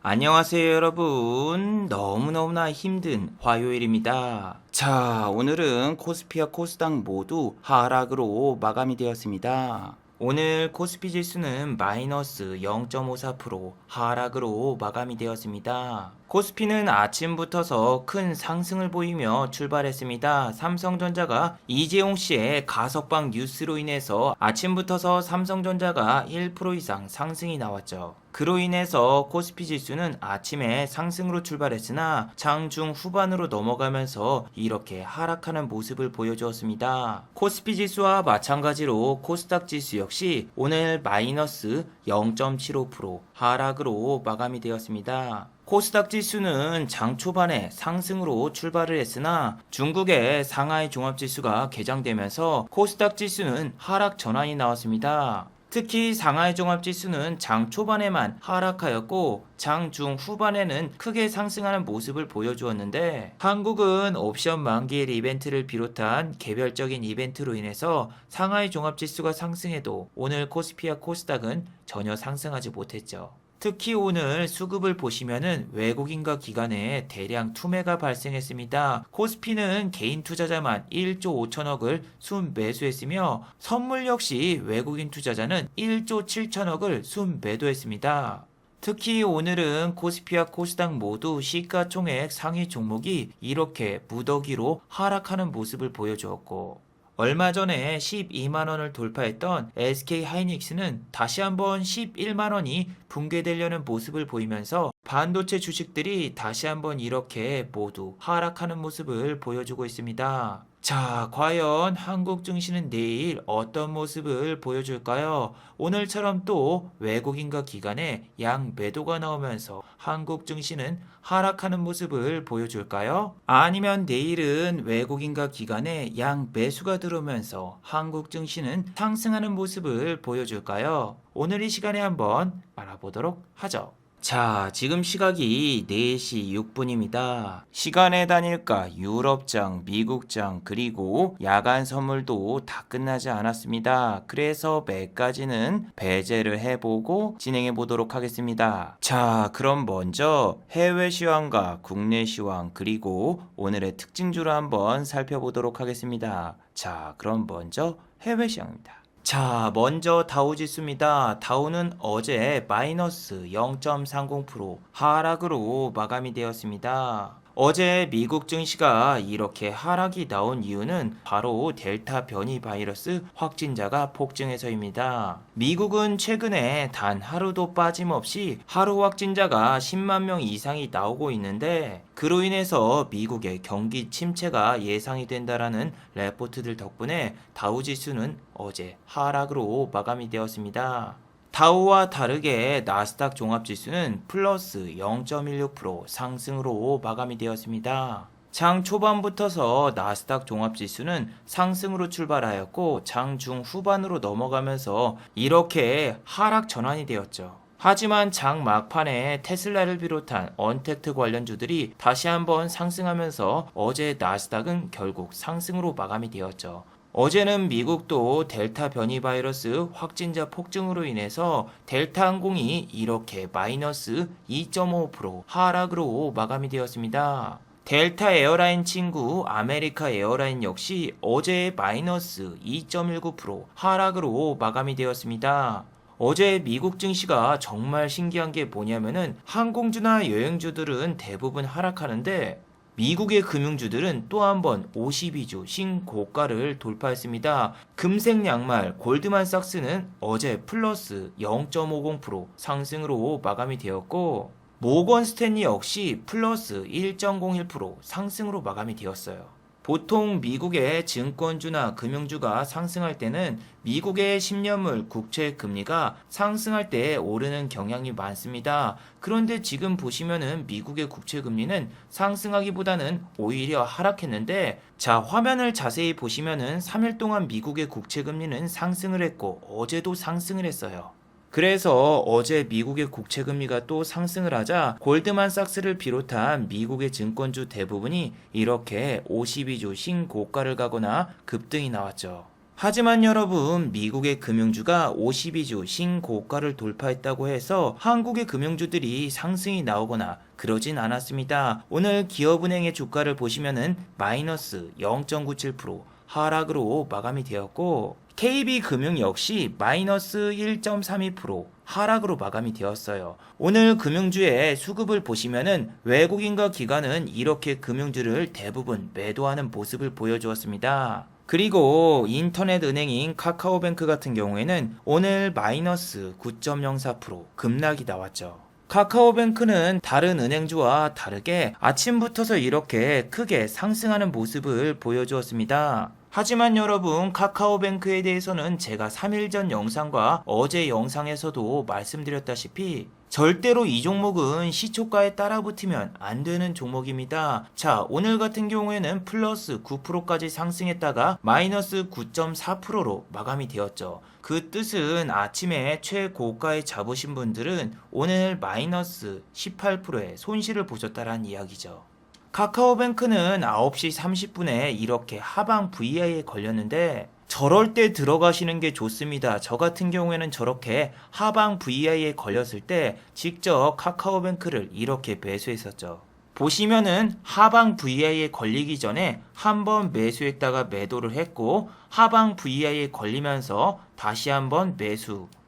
안녕하세요 여러분. 너무너무나 힘든 화요일입니다. 자, 오늘은 코스피와 코스닥 모두 하락으로 마감이 되었습니다. 오늘 코스피 지수는 마이너스 0.54% 하락으로 마감이 되었습니다. 코스피는 아침부터서 큰 상승을 보이며 출발했습니다. 삼성전자가 이재용 씨의 가석방 뉴스로 인해서 아침부터서 삼성전자가 1% 이상 상승이 나왔죠. 그로 인해서 코스피 지수는 아침에 상승으로 출발했으나 장중 후반으로 넘어가면서 이렇게 하락하는 모습을 보여주었습니다. 코스피 지수와 마찬가지로 코스닥 지수 역시 오늘 마이너스 0.75% 하락으로 마감이 되었습니다. 코스닥 지수는 장 초반에 상승으로 출발을 했으나 중국의 상하이 종합지수가 개장되면서 코스닥 지수는 하락 전환이 나왔습니다. 특히 상하이 종합지수는 장 초반에만 하락하였고 장 중 후반에는 크게 상승하는 모습을 보여주었는데 한국은 옵션 만기일 이벤트를 비롯한 개별적인 이벤트로 인해서 상하이 종합지수가 상승해도 오늘 코스피와 코스닥은 전혀 상승하지 못했죠. 특히 오늘 수급을 보시면은 외국인과 기관에 대량 투매가 발생했습니다. 코스피는 개인 투자자만 1조 5천억을 순매수했으며 선물 역시 외국인 투자자는 1조 7천억을 순매도했습니다. 특히 오늘은 코스피와 코스닥 모두 시가총액 상위 종목이 이렇게 무더기로 하락하는 모습을 보여주었고 얼마 전에 12만원을 돌파했던 SK하이닉스는 다시 한번 11만원이 붕괴되려는 모습을 보이면서 반도체 주식들이 다시 한번 이렇게 모두 하락하는 모습을 보여주고 있습니다. 자, 과연 한국 증시는 내일 어떤 모습을 보여줄까요? 오늘처럼 또 외국인과 기관의 양 매도가 나오면서 한국 증시는 하락하는 모습을 보여줄까요? 아니면 내일은 외국인과 기관의 양 매수가 들어오면서 한국 증시는 상승하는 모습을 보여줄까요? 오늘 이 시간에 한번 알아보도록 하죠. 자, 지금 시각이 4시 6분입니다. 시간의 단일가, 유럽장, 미국장, 그리고 야간 선물도 다 끝나지 않았습니다. 그래서 매까지는 배제를 해보고 진행해 보도록 하겠습니다. 자, 그럼 먼저 해외 시황과 국내 시황, 그리고 오늘의 특징주를 한번 살펴보도록 하겠습니다. 자, 그럼 먼저 해외 시황입니다. 자, 먼저 다우지수입니다. 다우는 어제 마이너스 0.30% 하락으로 마감이 되었습니다. 어제 미국 증시가 이렇게 하락이 나온 이유는 바로 델타 변이 바이러스 확진자가 폭증해서입니다. 미국은 최근에 단 하루도 빠짐없이 하루 확진자가 10만 명 이상이 나오고 있는데 그로 인해서 미국의 경기 침체가 예상이 된다라는 레포트들 덕분에 다우지수는 어제 하락으로 마감이 되었습니다. 다우와 다르게 나스닥 종합지수는 플러스 0.16% 상승으로 마감이 되었습니다. 장 초반부터서 나스닥 종합지수는 상승으로 출발하였고 장 중 후반으로 넘어가면서 이렇게 하락 전환이 되었죠. 하지만 장 막판에 테슬라를 비롯한 언택트 관련주들이 다시 한번 상승하면서 어제 나스닥은 결국 상승으로 마감이 되었죠. 어제는 미국도 델타 변이 바이러스 확진자 폭증으로 인해서 델타 항공이 이렇게 마이너스 2.5% 하락으로 마감이 되었습니다. 델타 에어라인 친구 아메리카 에어라인 역시 어제 마이너스 2.19% 하락으로 마감이 되었습니다. 어제 미국 증시가 정말 신기한 게 뭐냐면은 항공주나 여행주들은 대부분 하락하는데 미국의 금융주들은 또 한 번 52주 신고가를 돌파했습니다. 금색 양말 골드만삭스는 어제 플러스 0.50% 상승으로 마감이 되었고 모건 스탠리 역시 플러스 1.01% 상승으로 마감이 되었어요. 보통 미국의 증권주나 금융주가 상승할 때는 미국의 10년물 국채 금리가 상승할 때 오르는 경향이 많습니다. 그런데 지금 보시면은 미국의 국채 금리는 상승하기보다는 오히려 하락했는데 자, 화면을 자세히 보시면은 3일 동안 미국의 국채 금리는 상승을 했고 어제도 상승을 했어요. 그래서 어제 미국의 국채금리가 또 상승을 하자 골드만삭스를 비롯한 미국의 증권주 대부분이 이렇게 52주 신고가를 가거나 급등이 나왔죠. 하지만 여러분, 미국의 금융주가 52주 신고가를 돌파했다고 해서 한국의 금융주들이 상승이 나오거나 그러진 않았습니다. 오늘 기업은행의 주가를 보시면은 마이너스 0.97% 하락으로 마감이 되었고, KB금융 역시 마이너스 1.32% 하락으로 마감이 되었어요. 오늘 금융주의 수급을 보시면은 외국인과 기관은 이렇게 금융주를 대부분 매도하는 모습을 보여주었습니다. 그리고 인터넷 은행인 카카오뱅크 같은 경우에는 오늘 마이너스 9.04% 급락이 나왔죠. 카카오뱅크는 다른 은행주와 다르게 아침부터서 이렇게 크게 상승하는 모습을 보여주었습니다. 하지만 여러분, 카카오뱅크에 대해서는 제가 3일 전 영상과 어제 영상에서도 말씀드렸다시피 절대로 이 종목은 시초가에 따라붙으면 안 되는 종목입니다. 자, 오늘 같은 경우에는 플러스 9%까지 상승했다가 마이너스 9.4%로 마감이 되었죠. 그 뜻은 아침에 최고가에 잡으신 분들은 오늘 마이너스 18%의 손실을 보셨다는 이야기죠. 카카오뱅크는 9시 30분에 이렇게 하방 VI에 걸렸는데 저럴 때 들어가시는 게 좋습니다. 저 같은 경우에는 저렇게 하방 VI에 걸렸을 때 직접 카카오뱅크를 이렇게 매수했었죠. 보시면은 하방 VI에 걸리기 전에 한번 매수했다가 매도를 했고, 하방 VI에 걸리면서 다시 한번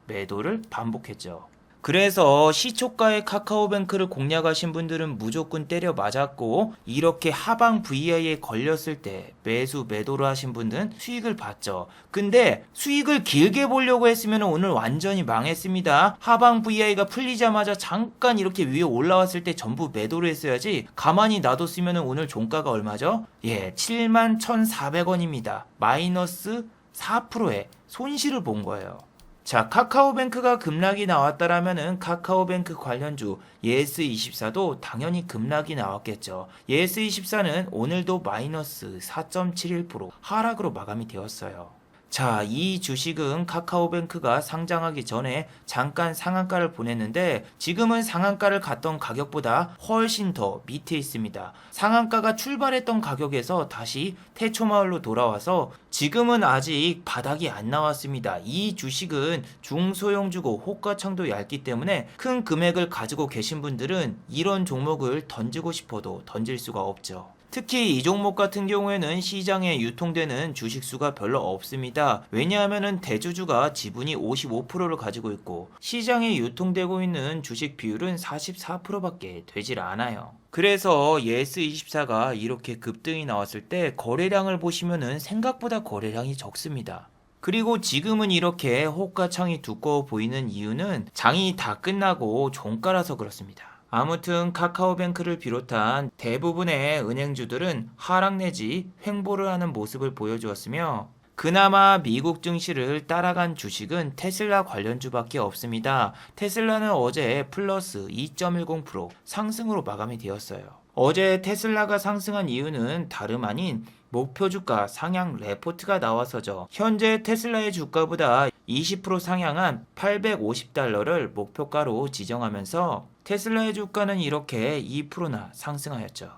매도를 반복했죠. 그래서 시초가의 카카오뱅크를 공략하신 분들은 무조건 때려 맞았고, 이렇게 하방 VI에 걸렸을 때 매도를 하신 분들은 수익을 봤죠. 근데 수익을 길게 보려고 했으면 오늘 완전히 망했습니다. 하방 VI가 풀리자마자 잠깐 이렇게 위에 올라왔을 때 전부 매도를 했어야지, 가만히 놔뒀으면 오늘 종가가 얼마죠? 71,400원입니다. 마이너스 4%의 손실을 본 거예요. 자, 카카오뱅크가 급락이 나왔다라면은 카카오뱅크 관련주 예스24도 당연히 급락이 나왔겠죠. 예스24는 오늘도 마이너스 4.71% 하락으로 마감이 되었어요. 자, 이 주식은 카카오뱅크가 상장하기 전에 잠깐 상한가를 보냈는데 지금은 상한가를 갔던 가격보다 훨씬 더 밑에 있습니다. 상한가가 출발했던 가격에서 다시 태초마을로 돌아와서 지금은 아직 바닥이 안 나왔습니다. 이 주식은 중소형주고 호가창도 얇기 때문에 큰 금액을 가지고 계신 분들은 이런 종목을 던지고 싶어도 던질 수가 없죠. 특히 이 종목 같은 경우에는 시장에 유통되는 주식수가 별로 없습니다. 왜냐하면 대주주가 지분이 55%를 가지고 있고 시장에 유통되고 있는 주식 비율은 44%밖에 되질 않아요. 그래서 예스24가 이렇게 급등이 나왔을 때 거래량을 보시면은 생각보다 거래량이 적습니다. 그리고 지금은 이렇게 호가창이 두꺼워 보이는 이유는 장이 다 끝나고 종가라서 그렇습니다. 아무튼 카카오뱅크를 비롯한 대부분의 은행주들은 하락 내지 횡보를 하는 모습을 보여주었으며, 그나마 미국 증시를 따라간 주식은 테슬라 관련주밖에 없습니다. 테슬라는 어제 플러스 2.10% 상승으로 마감이 되었어요. 어제 테슬라가 상승한 이유는 다름 아닌 목표 주가 상향 레포트가 나와서죠. 현재 테슬라의 주가보다 20% 상향한 850달러를 목표가로 지정하면서 테슬라의 주가는 이렇게 2%나 상승하였죠.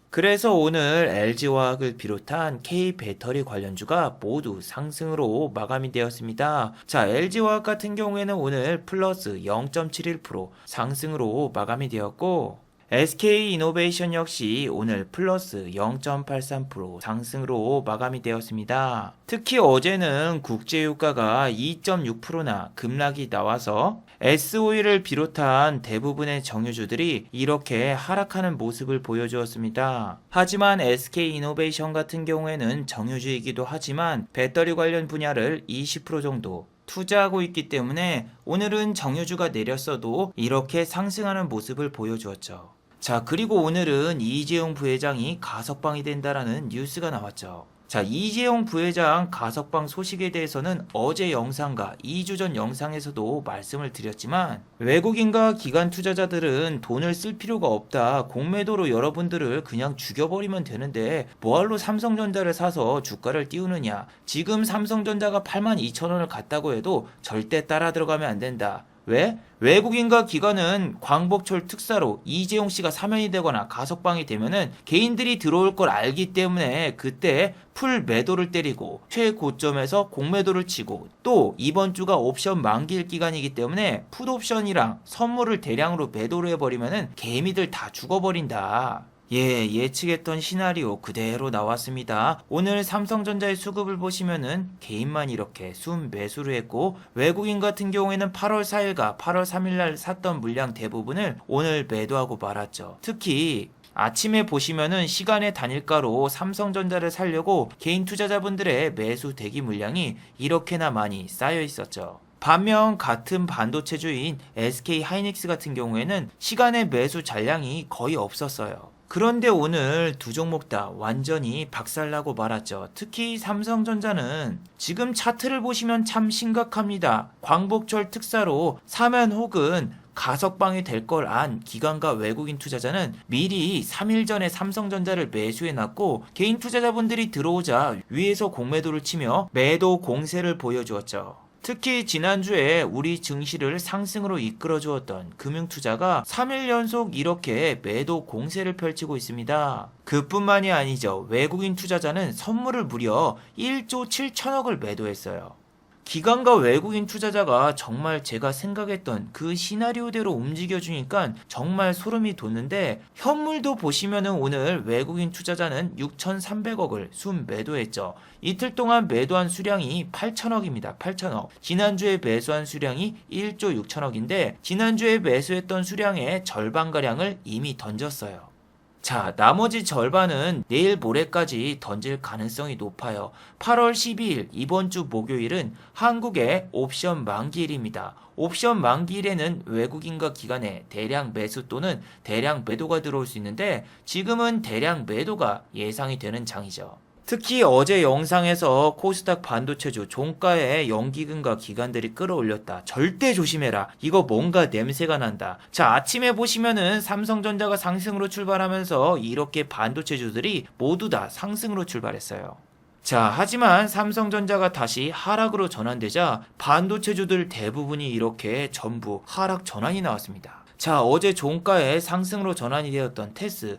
그래서 오늘 LG화학을 비롯한 K배터리 관련주가 모두 상승으로 마감이 되었습니다. 자, LG화학 같은 경우에는 오늘 플러스 0.71% 상승으로 마감이 되었고, SK이노베이션 역시 오늘 플러스 0.83% 상승으로 마감이 되었습니다. 특히 어제는 국제유가가 2.6%나 급락이 나와서 SOE를 비롯한 대부분의 정유주들이 이렇게 하락하는 모습을 보여주었습니다. 하지만 SK이노베이션 같은 경우에는 정유주이기도 하지만 배터리 관련 분야를 20% 정도 투자하고 있기 때문에 오늘은 정유주가 내렸어도 이렇게 상승하는 모습을 보여주었죠. 자, 그리고 오늘은 이재용 부회장이 가석방이 된다라는 뉴스가 나왔죠. 자, 이재용 부회장 가석방 소식에 대해서는 어제 영상과 2주 전 영상에서도 말씀을 드렸지만, 외국인과 기관 투자자들은 돈을 쓸 필요가 없다. 공매도로 여러분들을 그냥 죽여버리면 되는데 뭐할로 삼성전자를 사서 주가를 띄우느냐. 지금 삼성전자가 82,000원을 갔다고 해도 절대 따라 들어가면 안 된다. 왜? 외국인과 기관은 광복절 특사로 이재용 씨가 사면이 되거나 가석방이 되면은 개인들이 들어올 걸 알기 때문에 그때 풀 매도를 때리고 최고점에서 공매도를 치고, 또 이번 주가 옵션 만기일 기간이기 때문에 풋옵션이랑 선물을 대량으로 매도를 해버리면은 개미들 다 죽어버린다. 예, 예측했던 시나리오 그대로 나왔습니다. 오늘 삼성전자의 수급을 보시면은 개인만 이렇게 순 매수를 했고, 외국인 같은 경우에는 8월 4일과 8월 3일날 샀던 물량 대부분을 오늘 매도하고 말았죠. 특히 아침에 보시면은 시간의 단일가로 삼성전자를 살려고 개인 투자자분들의 매수 대기 물량이 이렇게나 많이 쌓여 있었죠. 반면 같은 반도체주인 SK 하이닉스 같은 경우에는 시간의 매수 잔량이 거의 없었어요. 그런데 오늘 두 종목 다 완전히 박살나고 말았죠. 특히 삼성전자는 지금 차트를 보시면 참 심각합니다. 광복절 특사로 사면 혹은 가석방이 될 걸 안 기관과 외국인 투자자는 미리 3일 전에 삼성전자를 매수해놨고, 개인 투자자분들이 들어오자 위에서 공매도를 치며 매도 공세를 보여주었죠. 특히 지난주에 우리 증시를 상승으로 이끌어 주었던 금융투자가 3일 연속 이렇게 매도 공세를 펼치고 있습니다. 그뿐만이 아니죠. 외국인 투자자는 선물을 무려 1조 7천억을 매도했어요. 기관과 외국인 투자자가 정말 제가 생각했던 그 시나리오대로 움직여주니까 정말 소름이 돋는데, 현물도 보시면은 오늘 외국인 투자자는 6,300억을 순 매도했죠. 이틀 동안 매도한 수량이 8천억입니다. 8천억. 지난주에 매수한 수량이 1조 6천억인데 지난주에 매수했던 수량의 절반가량을 이미 던졌어요. 자, 나머지 절반은 내일 모레까지 던질 가능성이 높아요. 8월 12일 이번 주 목요일은 한국의 옵션 만기일입니다. 옵션 만기일에는 외국인과 기관의 대량 매수 또는 대량 매도가 들어올 수 있는데, 지금은 대량 매도가 예상이 되는 장이죠. 특히 어제 영상에서 코스닥 반도체주 종가에 연기금과 기관들이 끌어올렸다. 절대 조심해라. 이거 뭔가 냄새가 난다. 자, 아침에 보시면은 삼성전자가 상승으로 출발하면서 이렇게 반도체주들이 모두 다 상승으로 출발했어요. 자, 하지만 삼성전자가 다시 하락으로 전환되자 반도체주들 대부분이 이렇게 전부 하락 전환이 나왔습니다. 자, 어제 종가에 상승으로 전환이 되었던 테스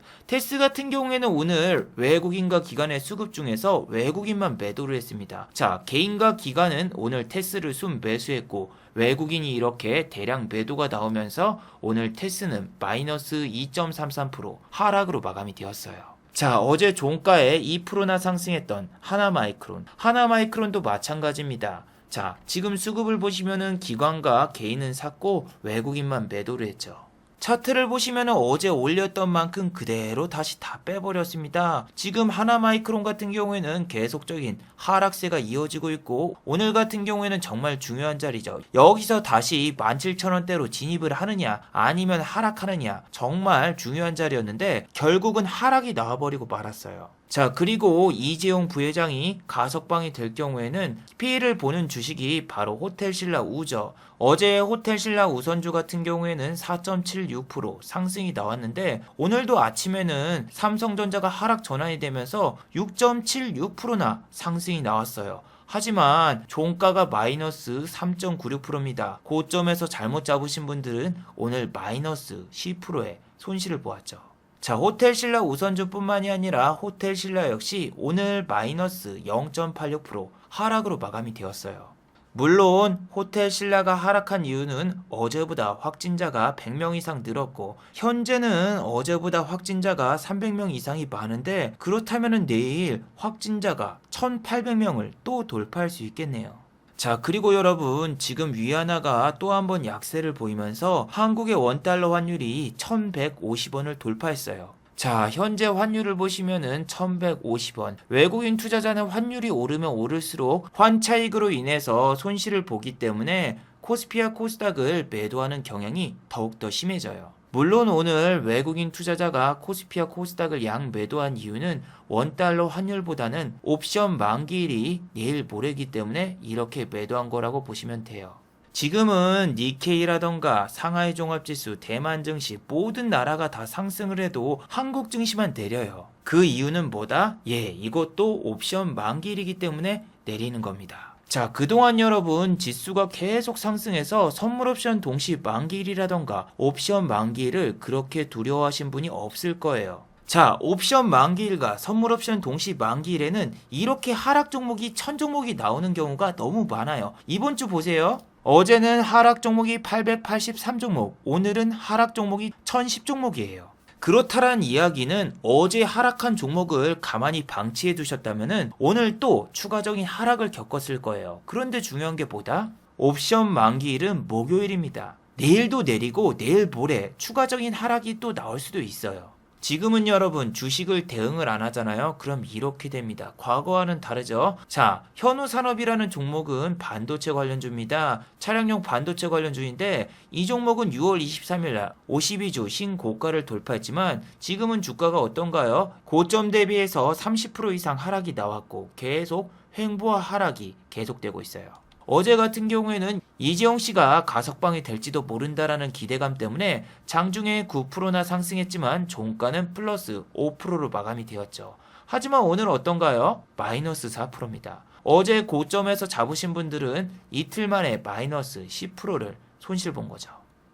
같은 경우에는 오늘 외국인과 기관의 수급 중에서 외국인만 매도를 했습니다. 자, 개인과 기관은 오늘 테스를 순 매수했고, 외국인이 이렇게 대량 매도가 나오면서 오늘 테스는 마이너스 2.33% 하락으로 마감이 되었어요. 자, 어제 종가에 2%나 상승했던 하나마이크론도 마찬가지입니다. 자, 지금 수급을 보시면은 기관과 개인은 샀고 외국인만 매도를 했죠. 차트를 보시면은 어제 올렸던 만큼 그대로 다시 다 빼버렸습니다. 지금 하나마이크론 같은 경우에는 계속적인 하락세가 이어지고 있고, 오늘 같은 경우에는 정말 중요한 자리죠. 여기서 다시 17,000원대로 진입을 하느냐 아니면 하락하느냐, 정말 중요한 자리였는데 결국은 하락이 나와버리고 말았어요. 자, 그리고 이재용 부회장이 가석방이 될 경우에는 피해를 보는 주식이 바로 호텔신라 우죠. 어제 호텔신라 우선주 같은 경우에는 4.76% 상승이 나왔는데, 오늘도 아침에는 삼성전자가 하락 전환이 되면서 6.76%나 상승이 나왔어요. 하지만 종가가 마이너스 3.96%입니다. 고점에서 잘못 잡으신 분들은 오늘 마이너스 10%의 손실을 보았죠. 자, 호텔신라 우선주뿐만이 아니라 호텔신라 역시 오늘 마이너스 0.86% 하락으로 마감이 되었어요. 물론 호텔신라가 하락한 이유는 어제보다 확진자가 100명 이상 늘었고, 현재는 어제보다 확진자가 300명 이상이 많은데, 그렇다면 내일 확진자가 1800명을 또 돌파할 수 있겠네요. 자, 그리고 여러분, 지금 위안화가 또 한 번 약세를 보이면서 한국의 원달러 환율이 1150원을 돌파했어요. 자, 현재 환율을 보시면은 1150원. 외국인 투자자는 환율이 오르면 오를수록 환차익으로 인해서 손실을 보기 때문에 코스피와 코스닥을 매도하는 경향이 더욱더 심해져요. 물론 오늘 외국인 투자자가 코스피와 코스닥을 양 매도한 이유는 원달러 환율보다는 옵션 만기일이 내일 모레이기 때문에 이렇게 매도한 거라고 보시면 돼요. 지금은 니케이라던가 상하이 종합지수, 대만 증시 모든 나라가 다 상승을 해도 한국 증시만 내려요. 그 이유는 뭐다? 예, 이것도 옵션 만기일이기 때문에 내리는 겁니다. 자, 그동안 여러분 지수가 계속 상승해서 선물 옵션 동시 만기일이라던가 옵션 만기일을 그렇게 두려워하신 분이 없을 거예요. 자, 옵션 만기일과 선물 옵션 동시 만기일에는 이렇게 하락 종목이 1000종목이 나오는 경우가 너무 많아요. 이번 주 보세요. 어제는 하락 종목이 883종목, 오늘은 하락 종목이 1010종목이에요. 그렇다란 이야기는 어제 하락한 종목을 가만히 방치해 두셨다면 오늘 또 추가적인 하락을 겪었을 거예요. 그런데 중요한 게 뭐다? 옵션 만기일은 목요일입니다. 내일도 내리고 내일 모레 추가적인 하락이 또 나올 수도 있어요. 지금은 여러분 주식을 대응을 안 하잖아요. 그럼 이렇게 됩니다. 과거와는 다르죠. 자, 현우산업이라는 종목은 반도체 관련주입니다. 차량용 반도체 관련주인데 이 종목은 6월 23일 날 52주 신고가를 돌파했지만 지금은 주가가 어떤가요? 고점 대비해서 30% 이상 하락이 나왔고 계속 횡보와 하락이 계속되고 있어요. 어제 같은 경우에는 이재용 씨가 가석방이 될지도 모른다라는 기대감 때문에 장중에 9%나 상승했지만 종가는 플러스 5%로 마감이 되었죠. 하지만 오늘 어떤가요? 마이너스 4%입니다. 어제 고점에서 잡으신 분들은 이틀 만에 마이너스 10%를 손실 본 거죠.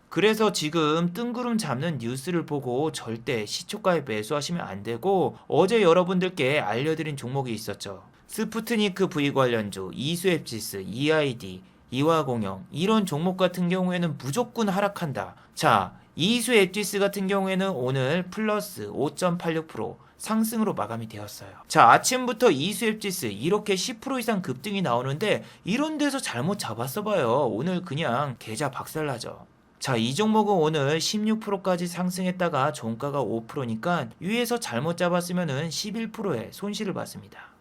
그래서 지금 뜬구름 잡는 뉴스를 보고 절대 시초가에 매수하시면 안 되고 어제 여러분들께 알려드린 종목이 있었죠. 스푸트니크 V 관련주, 이수앱지스, EID, 이화공영 이런 종목 같은 경우에는 무조건 하락한다. 자, 이수앱지스 같은 경우에는 오늘 플러스 5.86% 상승으로 마감이 되었어요. 자, 아침부터 이수앱지스 이렇게 10% 이상 급등이 나오는데 이런 데서 잘못 잡았어 봐요. 오늘 그냥 계좌 박살나죠. 자, 이 종목은 오늘 16%까지 상승했다가 종가가 5%니까 위에서 잘못 잡았으면 11%의 손실을 봤습니다.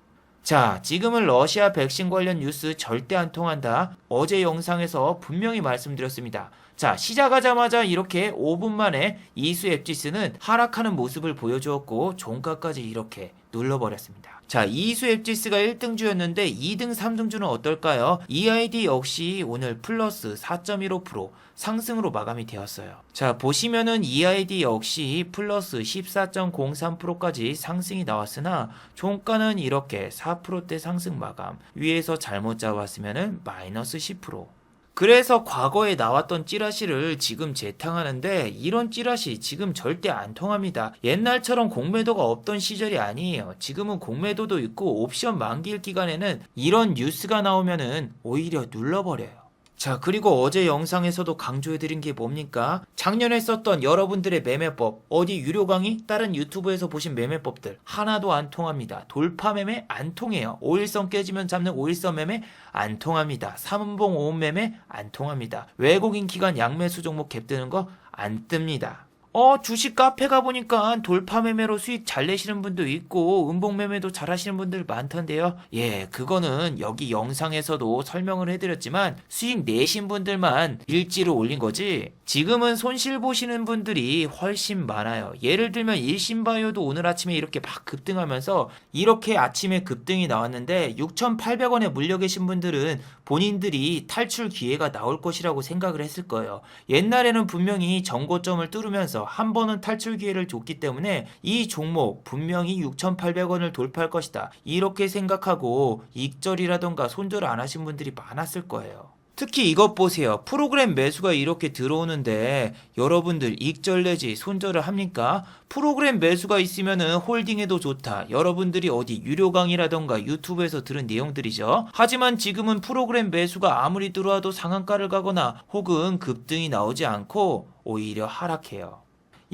자, 지금은 러시아 백신 관련 뉴스 절대 안 통한다. 어제 영상에서 분명히 말씀드렸습니다. 자, 시작하자마자 이렇게 5분 만에 이수앱지스는 하락하는 모습을 보여주었고 종가까지 이렇게 눌러버렸습니다. 자, 이수앱지스가 1등주였는데 2등, 3등주는 어떨까요? EID 역시 오늘 플러스 4.15% 상승으로 마감이 되었어요. 자, 보시면은 EID 역시 플러스 14.03%까지 상승이 나왔으나 종가는 이렇게 4%대 상승 마감, 위에서 잘못 잡았으면은 마이너스 10%. 그래서 과거에 나왔던 찌라시를 지금 재탕하는데 이런 찌라시 지금 절대 안 통합니다. 옛날처럼 공매도가 없던 시절이 아니에요. 지금은 공매도도 있고 옵션 만기일 기간에는 이런 뉴스가 나오면은 오히려 눌러버려요. 자, 그리고 어제 영상에서도 강조해드린 게 뭡니까? 작년에 썼던 여러분들의 매매법, 어디 유료 강의, 다른 유튜브에서 보신 매매법들 하나도 안 통합니다. 돌파 매매 안 통해요. 5일선 깨지면 잡는 5일선 매매 안 통합니다. 3분봉 5분 매매 안 통합니다. 외국인 기관 양매수 종목 갭 뜨는 거 안 뜹니다. 주식 카페 가보니까 돌파 매매로 수익 잘 내시는 분도 있고 음봉 매매도 잘 하시는 분들 많던데요. 예, 그거는 여기 영상에서도 설명을 해드렸지만 수익 내신 분들만 일지를 올린 거지 지금은 손실 보시는 분들이 훨씬 많아요. 예를 들면 일신바이오도 오늘 아침에 이렇게 막 급등하면서 이렇게 아침에 급등이 나왔는데 6,800원에 물려 계신 분들은 본인들이 탈출 기회가 나올 것이라고 생각을 했을 거예요. 옛날에는 분명히 정고점을 뚫으면서 한 번은 탈출 기회를 줬기 때문에 이 종목 분명히 6,800원을 돌파할 것이다. 이렇게 생각하고 익절이라던가 손절 안 하신 분들이 많았을 거예요. 특히 이것 보세요. 프로그램 매수가 이렇게 들어오는데 여러분들 익절 내지 손절을 합니까? 프로그램 매수가 있으면은 홀딩해도 좋다. 여러분들이 어디 유료 강의라던가 유튜브에서 들은 내용들이죠. 하지만 지금은 프로그램 매수가 아무리 들어와도 상한가를 가거나 혹은 급등이 나오지 않고 오히려 하락해요.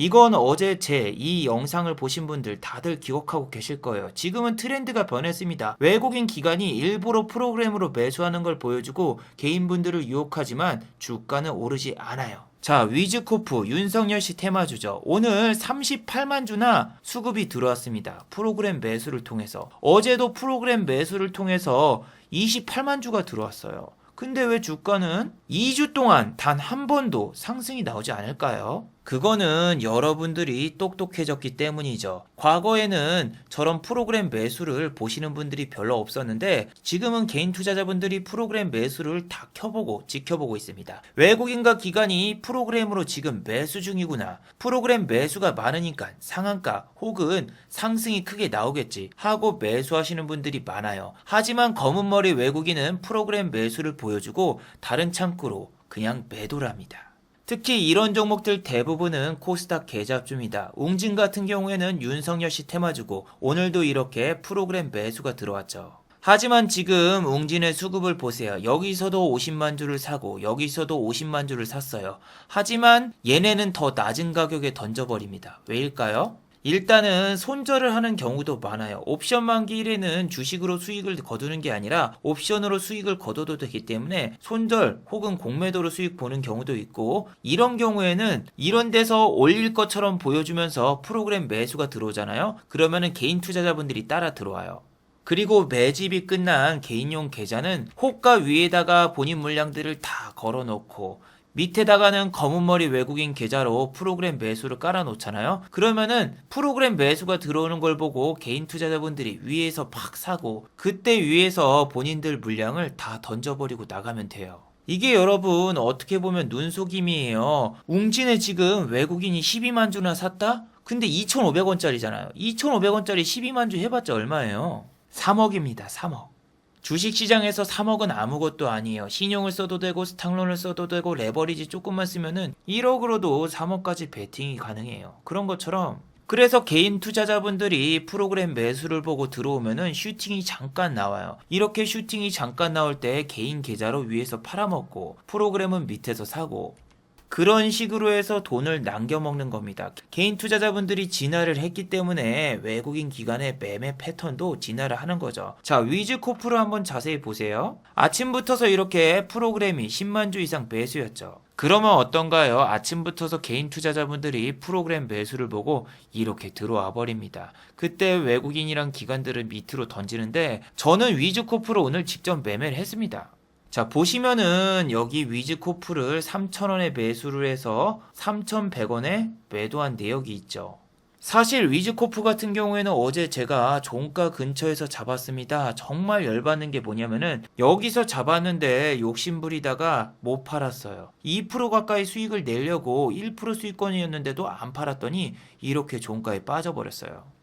이건 어제 제 이 영상을 보신 분들 다들 기억하고 계실 거예요. 지금은 트렌드가 변했습니다. 외국인 기관이 일부러 프로그램으로 매수하는 걸 보여주고 개인분들을 유혹하지만 주가는 오르지 않아요. 자, 위즈코프 윤석열 씨 테마주죠. 오늘 38만 주나 수급이 들어왔습니다. 프로그램 매수를 통해서. 어제도 프로그램 매수를 통해서 28만 주가 들어왔어요. 근데 왜 주가는 2주 동안 단 한 번도 상승이 나오지 않을까요? 그거는 여러분들이 똑똑해졌기 때문이죠. 과거에는 저런 프로그램 매수를 보시는 분들이 별로 없었는데 지금은 개인 투자자분들이 프로그램 매수를 다 켜보고 지켜보고 있습니다. 외국인과 기관이 프로그램으로 지금 매수 중이구나. 프로그램 매수가 많으니까 상한가 혹은 상승이 크게 나오겠지 하고 매수하시는 분들이 많아요. 하지만 검은머리 외국인은 프로그램 매수를 보여주고 다른 창구로 그냥 매도를 합니다. 특히 이런 종목들 대부분은 코스닥 계좌주입니다. 웅진 같은 경우에는 윤석열 씨 테마주고 오늘도 이렇게 프로그램 매수가 들어왔죠. 하지만 지금 웅진의 수급을 보세요. 여기서도 50만 주를 사고 여기서도 50만 주를 샀어요. 하지만 얘네는 더 낮은 가격에 던져버립니다. 왜일까요? 일단은 손절을 하는 경우도 많아요. 옵션 만기일에는 주식으로 수익을 거두는 게 아니라 옵션으로 수익을 거둬도 되기 때문에 손절 혹은 공매도로 수익 보는 경우도 있고, 이런 경우에는 이런 데서 올릴 것처럼 보여주면서 프로그램 매수가 들어오잖아요. 그러면은 개인 투자자분들이 따라 들어와요. 그리고 매집이 끝난 개인용 계좌는 호가 위에다가 본인 물량들을 다 걸어놓고 밑에다가는 검은머리 외국인 계좌로 프로그램 매수를 깔아놓잖아요. 그러면은 프로그램 매수가 들어오는 걸 보고 개인 투자자분들이 위에서 팍 사고 그때 위에서 본인들 물량을 다 던져버리고 나가면 돼요. 이게 여러분 어떻게 보면 눈속임이에요. 웅진에 지금 외국인이 12만 주나 샀다? 근데 2,500원짜리잖아요. 2,500원짜리 12만 주 해봤자 얼마예요? 3억입니다. 3억. 주식시장에서 3억은 아무것도 아니에요. 신용을 써도 되고 스탁론을 써도 되고 레버리지 조금만 쓰면은 1억으로도 3억까지 베팅이 가능해요. 그런 것처럼 그래서 개인 투자자분들이 프로그램 매수를 보고 들어오면은 슈팅이 잠깐 나와요. 이렇게 슈팅이 잠깐 나올 때 개인 계좌로 위에서 팔아먹고 프로그램은 밑에서 사고 그런 식으로 해서 돈을 남겨먹는 겁니다. 개인 투자자분들이 진화를 했기 때문에 외국인 기관의 매매 패턴도 진화를 하는 거죠. 자, 위즈코프를 한번 자세히 보세요. 아침부터서 이렇게 프로그램이 10만 주 이상 매수였죠. 그러면 어떤가요? 아침부터서 개인 투자자분들이 프로그램 매수를 보고 이렇게 들어와 버립니다. 그때 외국인이랑 기관들을 밑으로 던지는데 저는 위즈코프를 오늘 직접 매매를 했습니다. 자, 보시면은 여기 위즈코프를 3,000원에 매수를 해서 3,100원에 매도한 내역이 있죠. 사실 위즈코프 같은 경우에는 어제 제가 종가 근처에서 잡았습니다. 정말 열받는 게 뭐냐면은 여기서 잡았는데 욕심부리다가 못 팔았어요. 2% 가까이 수익을 내려고 1% 수익권이었는데도 안 팔았더니 이렇게 종가에 빠져버렸어요.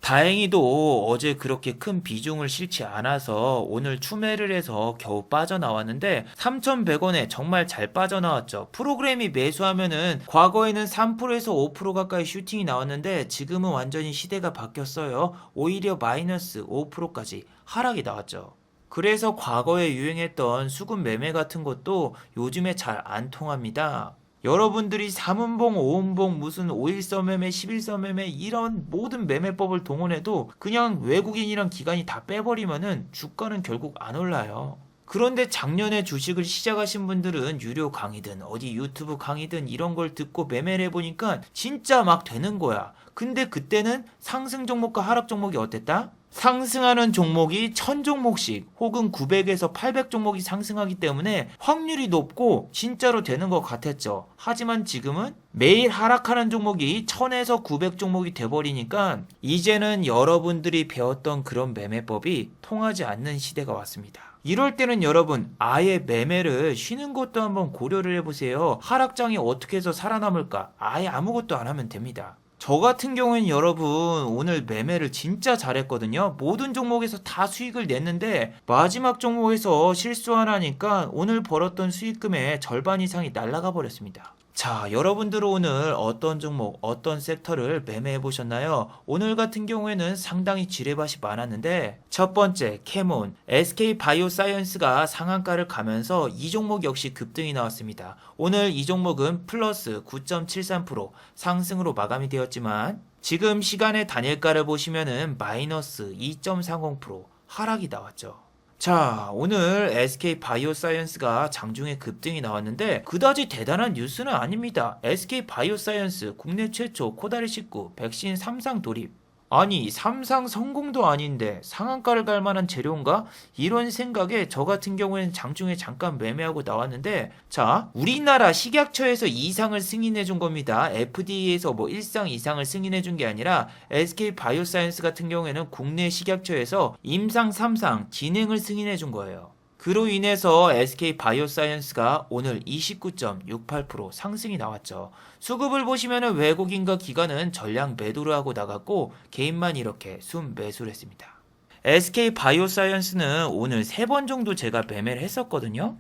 다행히도 어제 그렇게 큰 비중을 실지 않아서 오늘 추매를 해서 겨우 빠져나왔는데 3,100원에 정말 잘 빠져나왔죠. 프로그램이 매수하면은 과거에는 3%에서 5% 가까이 슈팅이 나왔는데 지금은 완전히 시대가 바뀌었어요. 오히려 마이너스 5%까지 하락이 나왔죠. 그래서 과거에 유행했던 수급 매매 같은 것도 요즘에 잘 안 통합니다. 여러분들이 3운봉, 5운봉, 무슨 5일선 매매, 11선 매매 이런 모든 매매법을 동원해도 그냥 외국인이랑 기관이 다 빼버리면은 주가는 결국 안 올라요. 그런데 작년에 주식을 시작하신 분들은 유료 강의든 어디 유튜브 강의든 이런 걸 듣고 매매를 해보니까 진짜 막 되는 거야. 근데 그때는 상승 종목과 하락 종목이 어땠다? 상승하는 종목이 1000종목씩 혹은 900에서 800종목이 상승하기 때문에 확률이 높고 진짜로 되는 것 같았죠. 하지만 지금은 매일 하락하는 종목이 1000에서 900종목이 돼버리니까 이제는 여러분들이 배웠던 그런 매매법이 통하지 않는 시대가 왔습니다. 이럴 때는 여러분 아예 매매를 쉬는 것도 한번 고려를 해보세요. 하락장이 어떻게 해서 살아남을까? 아예 아무것도 안 하면 됩니다. 저 같은 경우에는 여러분 오늘 매매를 진짜 잘했거든요. 모든 종목에서 다 수익을 냈는데 마지막 종목에서 실수 하나니까 오늘 벌었던 수익금의 절반 이상이 날아가 버렸습니다. 자, 여러분들은 오늘 어떤 종목, 어떤 섹터를 매매해 보셨나요? 오늘 같은 경우에는 상당히 지뢰밭이 많았는데 첫 번째 캐몬, SK바이오사이언스가 상한가를 가면서 이 종목 역시 급등이 나왔습니다. 오늘 이 종목은 플러스 9.73% 상승으로 마감이 되었지만 지금 시간의 단일가를 보시면은 마이너스 2.30% 하락이 나왔죠. 자, 오늘 SK바이오사이언스가 장중에 급등이 나왔는데 그다지 대단한 뉴스는 아닙니다. SK바이오사이언스 국내 최초 코다리19 백신 3상 도입. 아니, 삼상 성공도 아닌데 상한가를 갈 만한 재료인가? 이런 생각에 저 같은 경우에는 장중에 잠깐 매매하고 나왔는데, 자, 우리나라 식약처에서 2상을 승인해 준 겁니다. FDA에서 뭐 1상, 2상을 승인해 준 게 아니라 SK 바이오사이언스 같은 경우에는 국내 식약처에서 임상 3상 진행을 승인해 준 거예요. 그로 인해서 SK 바이오사이언스가 오늘 29.68% 상승이 나왔죠. 수급을 보시면 외국인과 기관은 전량 매도를 하고 나갔고 개인만 이렇게 순 매수를 했습니다. SK 바이오사이언스는 오늘 3번 정도 제가 매매를 했었거든요.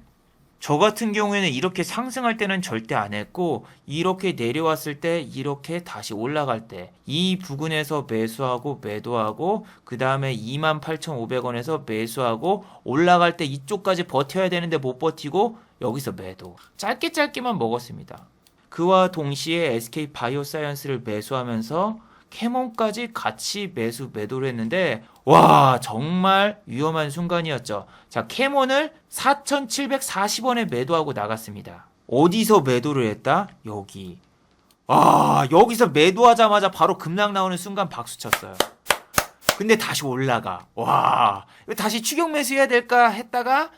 저 같은 경우에는 이렇게 상승할 때는 절대 안 했고, 이렇게 내려왔을 때, 이렇게 다시 올라갈 때, 이 부근에서 매수하고 매도하고, 그 다음에 28,500원에서 매수하고, 올라갈 때 이쪽까지 버텨야 되는데 못 버티고, 여기서 매도. 짧게만 먹었습니다. 그와 동시에 SK 바이오사이언스를 매수하면서 캐몬까지 같이 매도를 했는데, 와, 정말 위험한 순간이었죠. 자, 캐몬을 4,740원에 매도하고 나갔습니다. 어디서 매도를 했다? 여기. 아, 여기서 매도하자마자 바로 급락 나오는 순간 박수 쳤어요. 근데 다시 올라가. 와, 이거 다시 추격 매수해야 될까 했다가,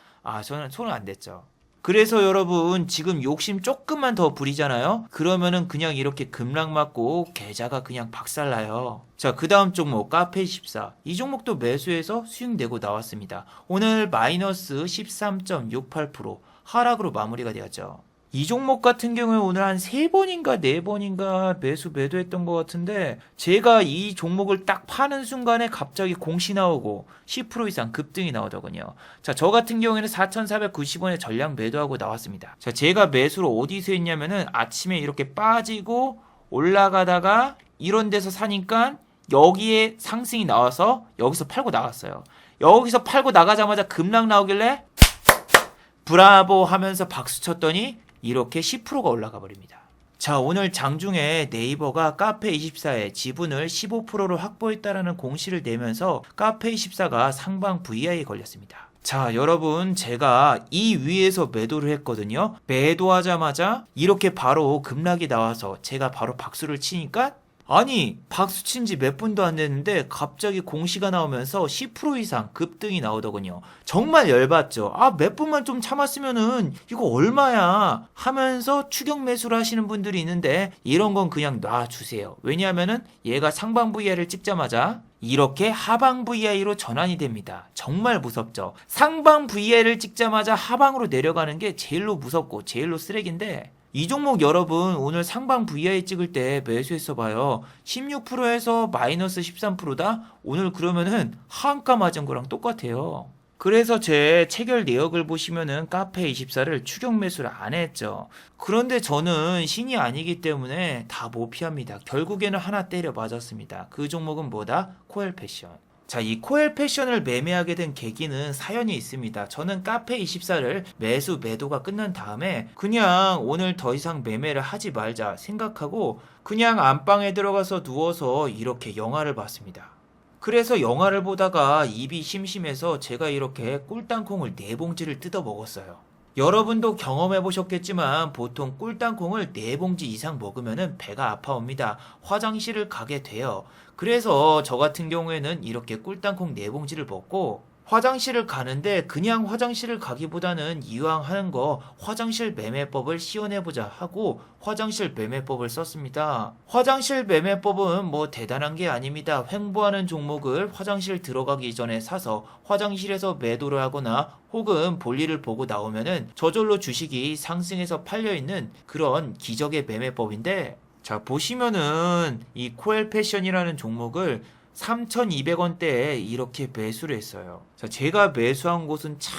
저는 손은 안 댔죠. 그래서 여러분, 지금 욕심 조금만 더 부리잖아요? 그러면은 그냥 이렇게 급락 맞고 계좌가 그냥 박살나요. 자, 그 다음 종목 카페24. 이 종목도 매수해서 수익 내고 나왔습니다. 오늘 마이너스 13.68% 하락으로 마무리가 되었죠. 이 종목 같은 경우에 오늘 한 3번인가 4번인가 매도했던 것 같은데, 제가 이 종목을 딱 파는 순간에 갑자기 공시 나오고 10% 이상 급등이 나오더군요. 자, 저 같은 경우에는 4,490원에 전량 매도하고 나왔습니다. 자, 제가 매수를 어디서 했냐면은 아침에 이렇게 빠지고 올라가다가 이런 데서 사니까 여기에 상승이 나와서 여기서 팔고 나갔어요. 여기서 팔고 나가자마자 급락 나오길래 브라보 하면서 박수 쳤더니 이렇게 10%가 올라가 버립니다. 자, 오늘 장중에 네이버가 카페24의 지분을 15%로 확보했다라는 공시를 내면서 카페24가 상방 VI에 걸렸습니다. 자, 여러분, 제가 이 위에서 매도를 했거든요. 매도하자마자 이렇게 바로 급락이 나와서 제가 바로 박수를 치니까, 아니, 박수 친 지 몇 분도 안 됐는데 갑자기 공시가 나오면서 10% 이상 급등이 나오더군요. 정말 열받죠. 몇 분만 좀 참았으면은 이거 얼마야 하면서 추격 매수를 하시는 분들이 있는데, 이런 건 그냥 놔주세요. 왜냐하면은 얘가 상방 VI를 찍자마자 이렇게 하방 VI로 전환이 됩니다. 정말 무섭죠. 상방 VI를 찍자마자 하방으로 내려가는 게 제일로 무섭고 제일로 쓰레기인데, 이 종목 여러분 오늘 상방 VI 찍을 때 매수했어 봐요. 16%에서 마이너스 13%다? 오늘 그러면은 하한가 맞은 거랑 똑같아요. 그래서 제 체결 내역을 보시면은 카페24를 추격 매수를 안 했죠. 그런데 저는 신이 아니기 때문에 다 못 피합니다. 결국에는 하나 때려 맞았습니다. 그 종목은 뭐다? 코엘 패션. 자, 이 코엘 패션을 매매하게 된 계기는 사연이 있습니다. 저는 카페24를 매도가 끝난 다음에 그냥 오늘 더 이상 매매를 하지 말자 생각하고 그냥 안방에 들어가서 누워서 이렇게 영화를 봤습니다. 그래서 영화를 보다가 입이 심심해서 제가 이렇게 꿀땅콩을 4봉지를 뜯어 먹었어요. 여러분도 경험해 보셨겠지만 보통 꿀땅콩을 4봉지 이상 먹으면 배가 아파옵니다. 화장실을 가게 돼요. 그래서 저 같은 경우에는 이렇게 꿀땅콩 4봉지를 먹고 화장실을 가는데, 그냥 화장실을 가기보다는 이왕 하는 거 화장실 매매법을 시연해보자 하고 화장실 매매법을 썼습니다. 화장실 매매법은 뭐 대단한 게 아닙니다. 횡보하는 종목을 화장실 들어가기 전에 사서 화장실에서 매도를 하거나 혹은 볼일을 보고 나오면은 저절로 주식이 상승해서 팔려있는 그런 기적의 매매법인데, 자, 보시면은 이 코엘 패션이라는 종목을 3,200원대에 이렇게 매수를 했어요. 자, 제가 매수한 곳은 참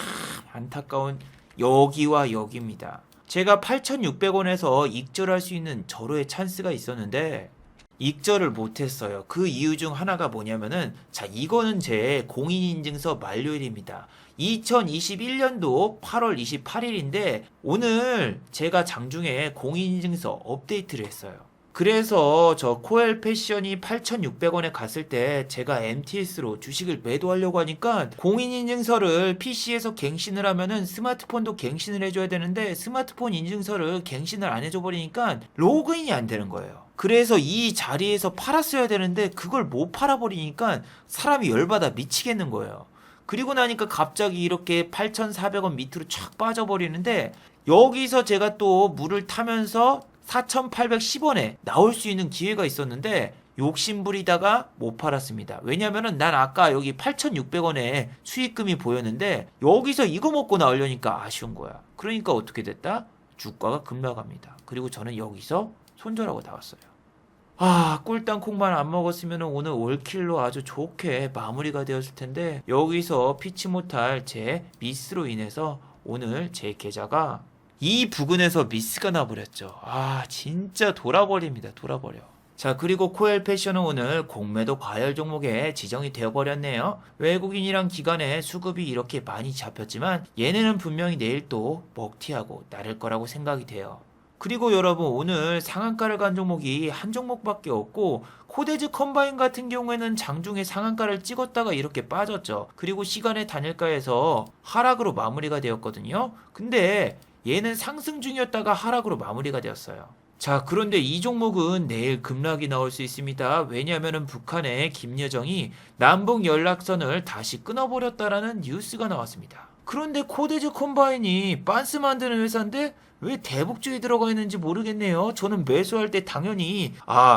안타까운 여기와 여기입니다. 제가 8,600원에서 익절할 수 있는 절호의 찬스가 있었는데 익절을 못했어요. 그 이유 중 하나가 뭐냐면은, 자, 이거는 제 공인인증서 만료일입니다. 2021년도 8월 28일인데 오늘 제가 장중에 공인인증서 업데이트를 했어요. 그래서 저 코엘 패션이 8,600원에 갔을 때 제가 MTS로 주식을 매도하려고 하니까 공인인증서를 PC에서 갱신을 하면은 스마트폰도 갱신을 해줘야 되는데 스마트폰 인증서를 갱신을 안 해줘 버리니까 로그인이 안 되는 거예요. 그래서 이 자리에서 팔았어야 되는데 그걸 못 팔아버리니까 사람이 열받아 미치겠는 거예요. 그리고 나니까 갑자기 이렇게 8,400원 밑으로 촥 빠져버리는데 여기서 제가 또 물을 타면서 4,810원에 나올 수 있는 기회가 있었는데 욕심부리다가 못 팔았습니다. 왜냐면은 난 아까 여기 8,600원에 수익금이 보였는데 여기서 이거 먹고 나오려니까 아쉬운 거야. 그러니까 어떻게 됐다? 주가가 급락합니다. 그리고 저는 여기서 손절하고 나왔어요. 꿀땅 콩만 안 먹었으면 오늘 올킬로 아주 좋게 마무리가 되었을 텐데 여기서 피치 못할 제 미스로 인해서 오늘 제 계좌가 이 부근에서 미스가 나버렸죠. 진짜 돌아버립니다. 돌아버려. 자, 그리고 코엘 패션은 오늘 공매도 과열 종목에 지정이 되어버렸네요. 외국인이랑 기관의 수급이 이렇게 많이 잡혔지만 얘네는 분명히 내일 또 먹튀하고 나를 거라고 생각이 돼요. 그리고 여러분 오늘 상한가를 간 종목이 한 종목밖에 없고 코데즈 컴바인 같은 경우에는 장중에 상한가를 찍었다가 이렇게 빠졌죠. 그리고 시간의 단일가에서 하락으로 마무리가 되었거든요. 근데 얘는 상승 중이었다가 하락으로 마무리가 되었어요. 자, 그런데 이 종목은 내일 급락이 나올 수 있습니다. 왜냐하면 북한의 김여정이 남북 연락선을 다시 끊어버렸다라는 뉴스가 나왔습니다. 그런데 코데즈 컴바인이 빤스 만드는 회사인데 왜 대북주에 들어가 있는지 모르겠네요. 저는 매수할 때 당연히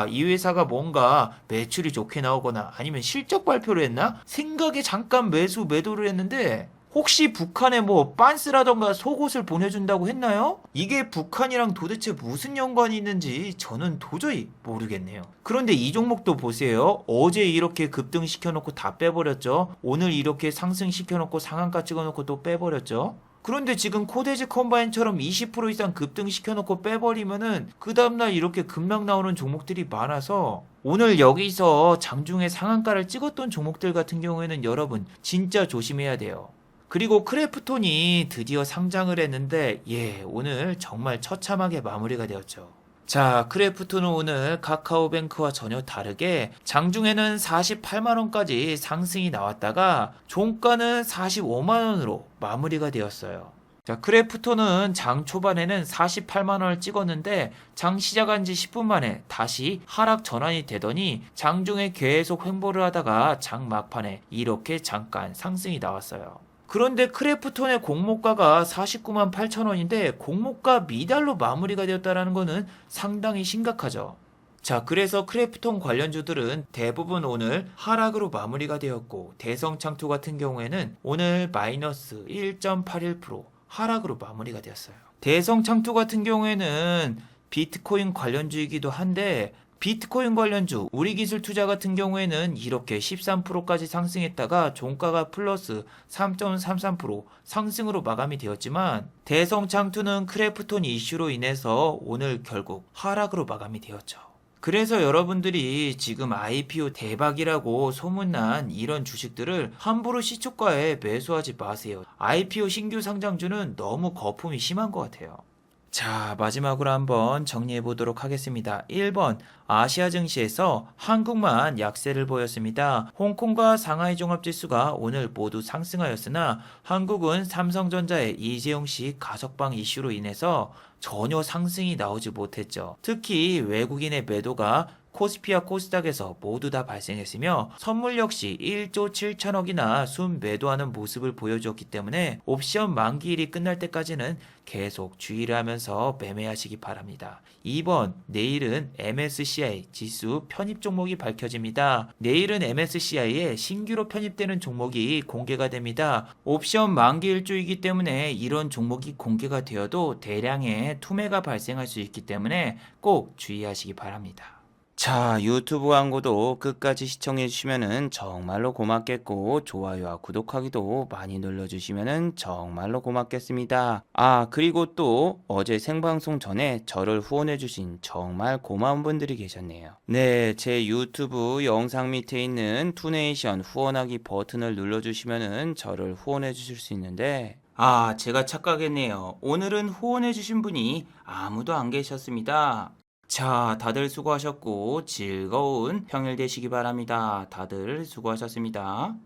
이 회사가 뭔가 매출이 좋게 나오거나 아니면 실적 발표를 했나? 생각에 잠깐 매도를 했는데 혹시 북한에 뭐 빤스라던가 속옷을 보내준다고 했나요? 이게 북한이랑 도대체 무슨 연관이 있는지 저는 도저히 모르겠네요. 그런데 이 종목도 보세요. 어제 이렇게 급등시켜놓고 다 빼버렸죠. 오늘 이렇게 상승시켜놓고 상한가 찍어놓고 또 빼버렸죠. 그런데 지금 코데즈 컴바인처럼 20% 이상 급등시켜놓고 빼버리면은 그 다음날 이렇게 급락 나오는 종목들이 많아서 오늘 여기서 장중에 상한가를 찍었던 종목들 같은 경우에는 여러분 진짜 조심해야 돼요. 그리고 크래프톤이 드디어 상장을 했는데 오늘 정말 처참하게 마무리가 되었죠. 자, 크래프톤은 오늘 카카오뱅크와 전혀 다르게 장중에는 48만원까지 상승이 나왔다가 종가는 45만원으로 마무리가 되었어요. 자, 크래프톤은 장 초반에는 48만원을 찍었는데 장 시작한 지 10분 만에 다시 하락 전환이 되더니 장중에 계속 횡보를 하다가 장 막판에 이렇게 잠깐 상승이 나왔어요. 그런데 크래프톤의 공모가가 49만 8천원인데 공모가 미달로 마무리가 되었다는 거는 상당히 심각하죠. 자, 그래서 크래프톤 관련주들은 대부분 오늘 하락으로 마무리가 되었고 대성창투 같은 경우에는 오늘 마이너스 1.81% 하락으로 마무리가 되었어요. 대성창투 같은 경우에는 비트코인 관련주이기도 한데 비트코인 관련주 우리기술투자 같은 경우에는 이렇게 13%까지 상승했다가 종가가 플러스 3.33% 상승으로 마감이 되었지만 대성창투는 크래프톤 이슈로 인해서 오늘 결국 하락으로 마감이 되었죠. 그래서 여러분들이 지금 IPO 대박이라고 소문난 이런 주식들을 함부로 시초가에 매수하지 마세요. IPO 신규 상장주는 너무 거품이 심한 것 같아요. 자, 마지막으로 한번 정리해 보도록 하겠습니다. 1번, 아시아 증시에서 한국만 약세를 보였습니다. 홍콩과 상하이 종합지수가 오늘 모두 상승하였으나 한국은 삼성전자의 이재용 씨 가석방 이슈로 인해서 전혀 상승이 나오지 못했죠. 특히 외국인의 매도가 코스피와 코스닥에서 모두 다 발생했으며 선물 역시 1조 7천억이나 순매도하는 모습을 보여주었기 때문에 옵션 만기일이 끝날 때까지는 계속 주의를 하면서 매매하시기 바랍니다. 2번, 내일은 MSCI 지수 편입 종목이 밝혀집니다. 내일은 MSCI에 신규로 편입되는 종목이 공개가 됩니다. 옵션 만기일주이기 때문에 이런 종목이 공개가 되어도 대량의 투매가 발생할 수 있기 때문에 꼭 주의하시기 바랍니다. 자, 유튜브 광고도 끝까지 시청해 주시면은 정말로 고맙겠고 좋아요와 구독하기도 많이 눌러주시면은 정말로 고맙겠습니다. 그리고 또 어제 생방송 전에 저를 후원해 주신 정말 고마운 분들이 계셨네요. 네, 제 유튜브 영상 밑에 있는 투네이션 후원하기 버튼을 눌러주시면은 저를 후원해 주실 수 있는데 제가 착각했네요. 오늘은 후원해 주신 분이 아무도 안 계셨습니다. 자, 다들 수고하셨고 즐거운 평일 되시기 바랍니다. 다들 수고하셨습니다.